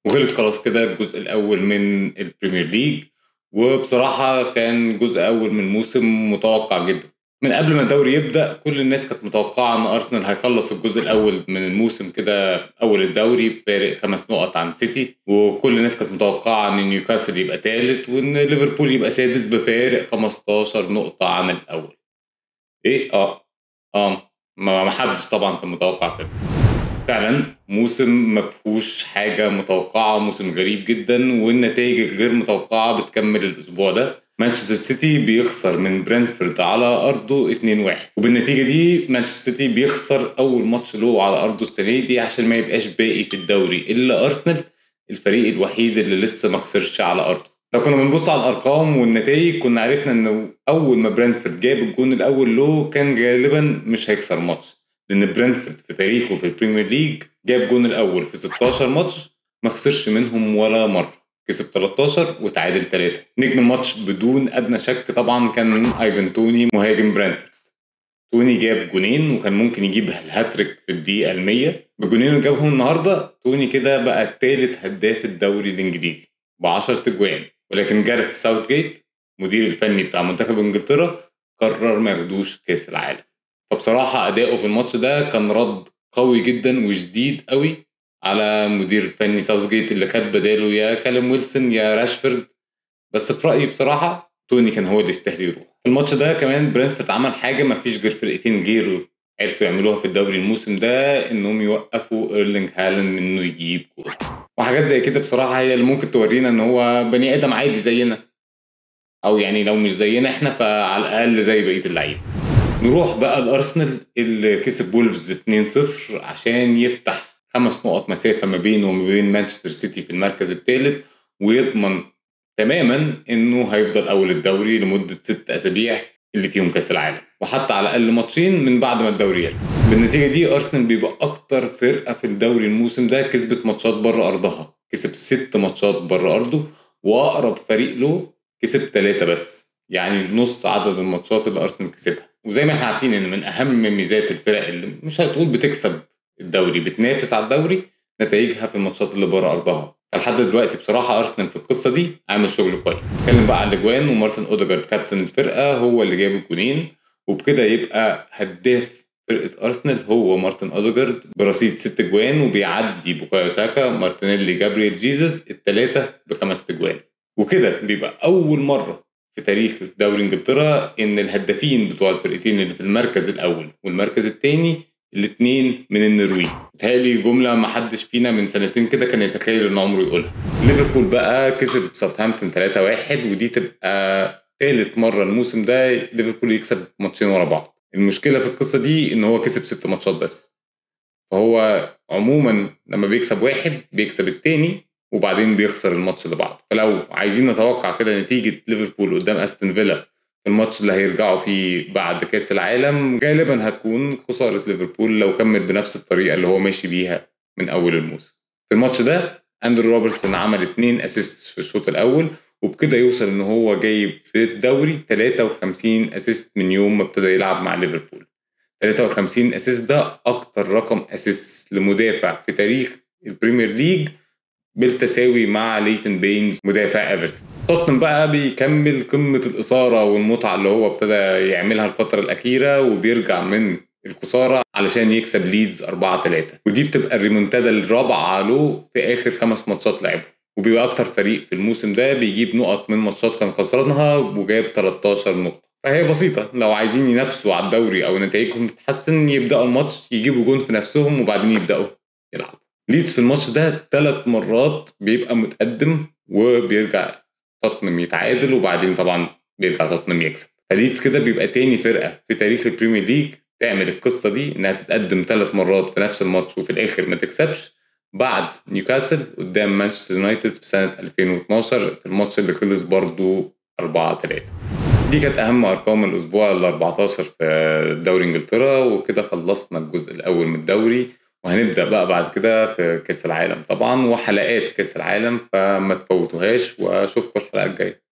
وخلص خلاص كده الجزء الأول من البريمير ليج. وبصراحة كان جزء أول من موسم متوقع جدا. من قبل ما الدوري يبدأ كل الناس كانت متوقعة إن أرسنال هيخلص الجزء الأول من الموسم كده أول الدوري بفارق 5 نقط عن سيتي، وكل الناس كانت متوقعة إن نيوكاسل يبقى ثالث وإن ليفربول يبقى سادس بفارق 15 نقطة عن الأول. إيه؟ ما حدش طبعا كان متوقع كده. فعلا موسم ما فيهوش حاجة متوقعة، موسم غريب جدا، والنتائج الغير متوقعة بتكمل الأسبوع ده. مانشستر سيتي بيخسر من برنتفورد على أرضه 2-1، وبالنتيجة دي مانشستر سيتي بيخسر أول ماتش له على أرضه السنة دي عشان ما يبقاش باقي في الدوري إلا أرسنال، الفريق الوحيد اللي لسه ما خسرش على أرضه. لو كنا بنبص على الأرقام والنتائج كنا عرفنا إنه أول ما برنتفورد جاب الجون الأول له كان غالبا مش هيخسر ماتش، لأن برنتفورد في تاريخه في البريمير ليج جاب جون الأول في 16 ماتش ما خسرش منهم ولا مرة، كسب 13 وتعادل 3. نجم الماتش بدون أدنى شك طبعا كان ايفان توني مهاجم برنتفورد. توني جاب جونين وكان ممكن يجيب الهاتريك في الدقيقة 100. بالجونين اللي جابهم النهاردة توني كده بقى الثالث هداف الدوري الإنجليزي ب10 تجوان، ولكن جاريث ساوثجيت مدير الفني بتاع منتخب إنجلترا قرر ما ياخدوش كأس العالم. فبصراحة أداؤه في الماتش ده كان رد قوي جدا وشديد قوي على مدير الفني ساوثجيت اللي خد بداله يا كالم ويلسون يا راشفورد. بس في رأيي بصراحة توني كان هو اللي يستاهل يروح. في الماتش ده كمان برنتفورد عمل حاجة ما فيش غير فرقتين غيره عرفوا يعملوها في الدوري الموسم ده، انهم يوقفوا ايرلينج هالاند من انه يجيب جول. وحاجات زي كده بصراحة هي اللي ممكن تورينا ان هو بني ادم عادي زينا، او يعني لو مش زينا احنا فعلى الاقل زي بقية اللعيبة. نروح بقى الارسنال اللي كسب وولفز 2-0 عشان يفتح 5 نقط مسافة ما بينه وما بين مانشستر سيتي في المركز الثالث، ويضمن تماما انه هيفضل اول الدوري لمدة 6 اسابيع اللي فيهم كاس العالم، وحتى على الاقل ماتشين من بعد ما الدوري يلعب. بالنتيجة دي ارسنال بيبقى اكتر فرقة في الدوري الموسم ده كسبت ماتشات بره ارضها، كسب 6 ماتشات بره ارضه، واقرب فريق له كسب 3 بس، يعني نص عدد الماتشات اللي ارسنال كسبها. وزي ما احنا عارفين ان من اهم ميزات الفرق اللي مش هتقول بتكسب الدوري بتنافس على الدوري نتائجها في الماتشات اللي بره ارضها. فلحد دلوقتي بصراحه ارسنال في القصه دي عامل شغل كويس. نتكلم بقى عن الاجوان، ومارتن اوديجارد كابتن الفرقه هو اللي جاب الجونين، وبكده يبقى هداف فرقه ارسنال هو مارتن اوديجارد برصيد 6 جوان، وبيعدي بوكايو ساكا مارتينيلي جابرييل جيزس الثلاثه ب5 جوان. وكده بيبقى اول مره في تاريخ دوري انجلترا ان الهدافين بتوع الفرقتين اللي في المركز الاول والمركز الثاني الاثنين من النرويج. بتهيألي جمله ما حدش فينا من سنتين كده كان يتخيل ان عمره يقولها. ليفربول بقى كسب ساوثهامبتون 3-1، ودي تبقى ثالث مره الموسم ده ليفربول يكسب ماتشين ورا بعض. المشكله في القصه دي ان هو كسب 6 ماتشات بس، فهو عموما لما بيكسب واحد بيكسب التاني وبعدين بيخسر الماتش اللي بعده. فلو عايزين نتوقع كده نتيجة ليفربول قدام استون فيلا في الماتش اللي هيرجعوا فيه بعد كاس العالم، غالبا هتكون خسارة ليفربول لو كمل بنفس الطريقة اللي هو ماشي بيها من أول الموسم. في الماتش ده أندرو روبرتسون عمل 2 اسيست في الشوط الأول، وبكده يوصل إن هو جايب في الدوري 53 اسيست من يوم ما ابتدى يلعب مع ليفربول. 53 اسيست ده اكتر رقم اسيست لمدافع في تاريخ البريمير ليج، بالتساوي مع ليتن بينز مدافع ايفرتون. توتنهام بقى بيكمل قمة الإثارة والمتعة اللي هو ابتدى يعملها الفترة الأخيرة، وبيرجع من الخسارة علشان يكسب ليدز 4-3، ودي بتبقى الريمونتادا الرابعة له في آخر 5 ماتشات لعبها. وبيبقى أكتر فريق في الموسم ده بيجيب نقط من ماتشات كان خسرانها، وجاب 13 نقطة. فهي بسيطة، لو عايزين ينافسوا على الدوري أو نتائجهم تتحسن يبدأوا الماتش يجيبوا جون في نفسهم وبعدين يبدأوا يلعبوا. ليدز في الماتش ده 3 مرات بيبقى متقدم وبيرجع توتنهام يتعادل، وبعدين طبعا بيرجع توتنهام يكسب. فليدز كده بيبقى تاني فرقة في تاريخ البريمير ليج تعمل القصة دي، انها تتقدم 3 مرات في نفس الماتش وفي الاخر ما تكسبش، بعد نيوكاسل قدام مانشستر يونايتد في سنة 2012 في الماتش اللي خلص برضو 4-3. دي كانت أهم أرقام الأسبوع ال 14 في دوري إنجلترا. وكده خلصنا الجزء الأول من الدوري، وهنبدأ بقى بعد كده في كأس العالم طبعا وحلقات كأس العالم، فما تفوتوهاش وأشوفكم الحلقة الجاية.